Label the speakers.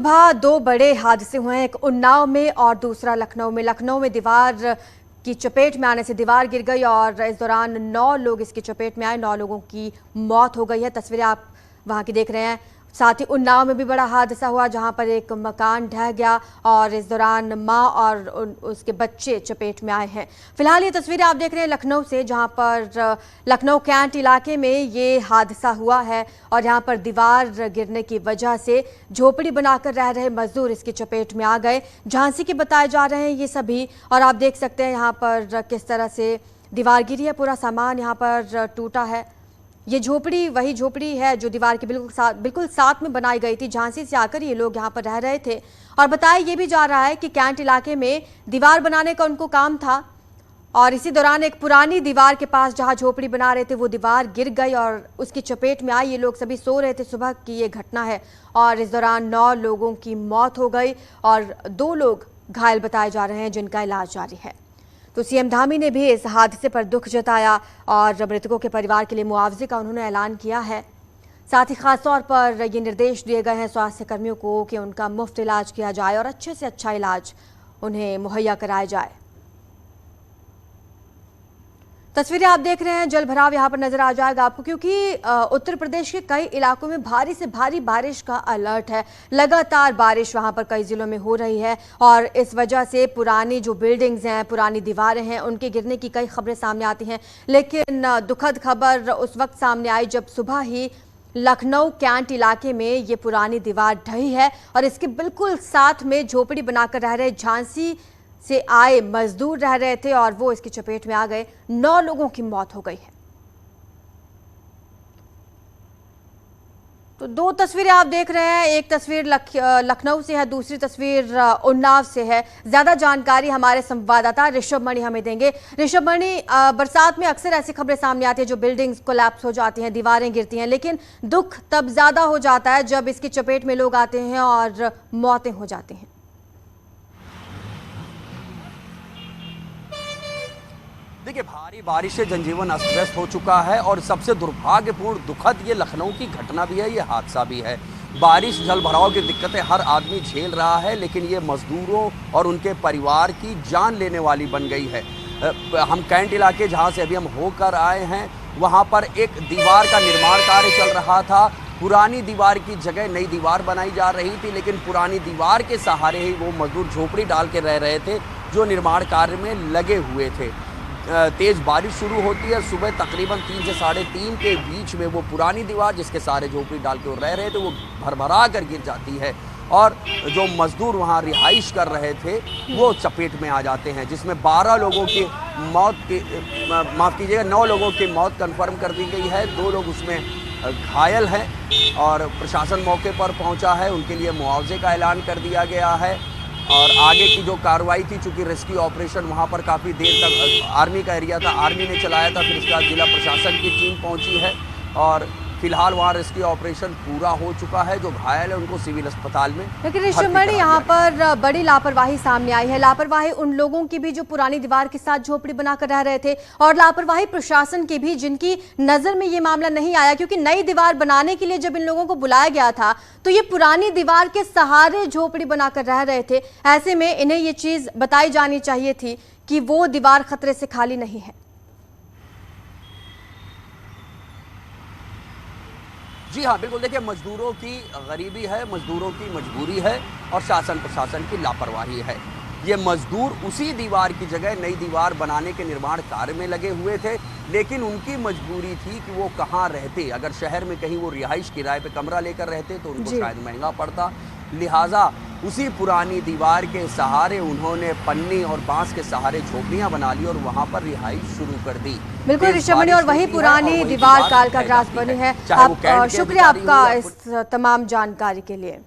Speaker 1: सुबह दो बड़े हादसे हुए हैं, एक उन्नाव में और दूसरा लखनऊ में। लखनऊ में दीवार की चपेट में आने से दीवार गिर गई और इस दौरान 9 लोग इसकी चपेट में आए। 9 लोगों की मौत हो गई है। तस्वीरें आप वहां की देख रहे हैं। साथ ही उन्नाव में भी बड़ा हादसा हुआ जहां पर एक मकान ढह गया और इस दौरान मां और उसके बच्चे चपेट में आए हैं। फिलहाल ये तस्वीरें आप देख रहे हैं लखनऊ से, जहां पर लखनऊ कैंट इलाके में ये हादसा हुआ है और यहां पर दीवार गिरने की वजह से झोपड़ी बनाकर रह रहे मजदूर इसकी चपेट में आ गए। झांसी के बताए जा रहे हैं ये सभी, और आप देख सकते हैं यहाँ पर किस तरह से दीवार गिरी है, पूरा सामान यहाँ पर टूटा है। ये झोपड़ी वही झोपड़ी है जो दीवार के बिल्कुल साथ में बनाई गई थी। झांसी से आकर ये लोग यहाँ पर रह रहे थे और बताया ये भी जा रहा है कि कैंट इलाके में दीवार बनाने का उनको काम था और इसी दौरान एक पुरानी दीवार के पास जहाँ झोपड़ी बना रहे थे वो दीवार गिर गई और उसकी चपेट में आई। ये लोग सभी सो रहे थे, सुबह की ये घटना है और इस दौरान 9 लोगों की मौत हो गई और 2 लोग घायल बताए जा रहे हैं जिनका इलाज जारी है। तो सीएम धामी ने भी इस हादसे पर दुख जताया और मृतकों के परिवार के लिए मुआवजे का उन्होंने ऐलान किया है। साथ ही खासतौर पर ये निर्देश दिए गए हैं स्वास्थ्य कर्मियों को कि उनका मुफ्त इलाज किया जाए और अच्छे से अच्छा इलाज उन्हें मुहैया कराया जाए। तस्वीरें आप देख रहे हैं, जल भराव यहाँ पर नजर आ जाएगा आपको, क्योंकि उत्तर प्रदेश के कई इलाकों में भारी से भारी बारिश का अलर्ट है। लगातार बारिश वहाँ पर कई जिलों में हो रही है और इस वजह से पुरानी जो बिल्डिंग्स हैं, पुरानी दीवारें हैं, उनके गिरने की कई खबरें सामने आती हैं। लेकिन दुखद खबर उस वक्त सामने आई जब सुबह ही लखनऊ कैंट इलाके में ये पुरानी दीवार ढही है और इसके बिल्कुल साथ में झोपड़ी बनाकर रह रहे झांसी से आए मजदूर रह रहे थे और वो इसकी चपेट में आ गए। 9 लोगों की मौत हो गई है। तो 2 तस्वीरें आप देख रहे हैं, एक तस्वीर लखनऊ से है, दूसरी तस्वीर उन्नाव से है। ज्यादा जानकारी हमारे संवाददाता ऋषभ मणि हमें देंगे। ऋषभ मणि, बरसात में अक्सर ऐसी खबरें सामने आती है जो बिल्डिंग्स कोलैप्स हो जाती हैं, दीवारें गिरती हैं, लेकिन दुख तब ज्यादा हो जाता है जब इसकी चपेट में लोग आते हैं और मौतें हो जाती हैं।
Speaker 2: देखिए, भारी बारिश से जनजीवन अस्त व्यस्त हो चुका है और सबसे दुर्भाग्यपूर्ण दुखद ये लखनऊ की घटना भी है, ये हादसा भी है। बारिश जल भराव की दिक्कतें हर आदमी झेल रहा है, लेकिन ये मजदूरों और उनके परिवार की जान लेने वाली बन गई है। हम कैंट इलाके जहाँ से अभी हम होकर आए हैं, वहाँ पर एक दीवार का निर्माण कार्य चल रहा था। पुरानी दीवार की जगह नई दीवार बनाई जा रही थी, लेकिन पुरानी दीवार के सहारे ही वो मजदूर झोपड़ी डाल के रह रहे थे जो निर्माण कार्य में लगे हुए थे। तेज़ बारिश शुरू होती है सुबह तकरीबन 3 से 3:30 के बीच में। वो पुरानी दीवार जिसके सारे झोपड़ी डाल के वो रह रहे थे वो भरभरा कर गिर जाती है और जो मजदूर वहाँ रिहाइश कर रहे थे वो चपेट में आ जाते हैं, जिसमें 12 लोगों की मौत की माफ़ कीजिएगा 9 लोगों की मौत कन्फर्म कर दी गई है। 2 लोग उसमें घायल हैं और प्रशासन मौके पर पहुँचा है, उनके लिए मुआवजे का ऐलान कर दिया गया है। और आगे की जो कार्रवाई थी, चूंकि रेस्क्यू ऑपरेशन वहां पर काफ़ी देर तक आर्मी का एरिया था, आर्मी ने चलाया था, फिर उसके बाद जिला प्रशासन की टीम पहुंची है और फिलहाल वहां रेस्क्यू ऑपरेशन पूरा हो चुका है। जो घायल है उनको सिविल अस्पताल में।
Speaker 1: लेकिन ऋषभ मणि, यहाँ पर बड़ी लापरवाही सामने आई है। लापरवाही उन लोगों की भी जो पुरानी दीवार के साथ झोपड़ी बनाकर रह रहे थे और लापरवाही प्रशासन की भी, जिनकी नजर में ये मामला नहीं आया, क्योंकि नई दीवार बनाने के लिए जब इन लोगों को बुलाया गया था तो ये पुरानी दीवार के सहारे झोपड़ी बनाकर रह रहे थे। ऐसे में इन्हें ये चीज बताई जानी चाहिए थी कि वो दीवार खतरे से खाली नहीं है।
Speaker 2: जी हाँ, बिल्कुल। देखिए, मजदूरों की गरीबी है, मजदूरों की मजबूरी है और शासन प्रशासन की लापरवाही है। ये मजदूर उसी दीवार की जगह नई दीवार बनाने के निर्माण कार्य में लगे हुए थे, लेकिन उनकी मजबूरी थी कि वो कहाँ रहते। अगर शहर में कहीं वो रिहाइश किराए पे कमरा लेकर रहते तो उनको शायद महंगा पड़ता, लिहाजा उसी पुरानी दीवार के सहारे उन्होंने पन्नी और बांस के सहारे झोपड़ियां बना ली और वहां पर रिहाइश शुरू कर दी।
Speaker 1: बिल्कुल ऋषभ मणि, और वही पुरानी दीवार काल का ग्रास बनी है। आप शुक्रिया आपका इस तमाम जानकारी के लिए।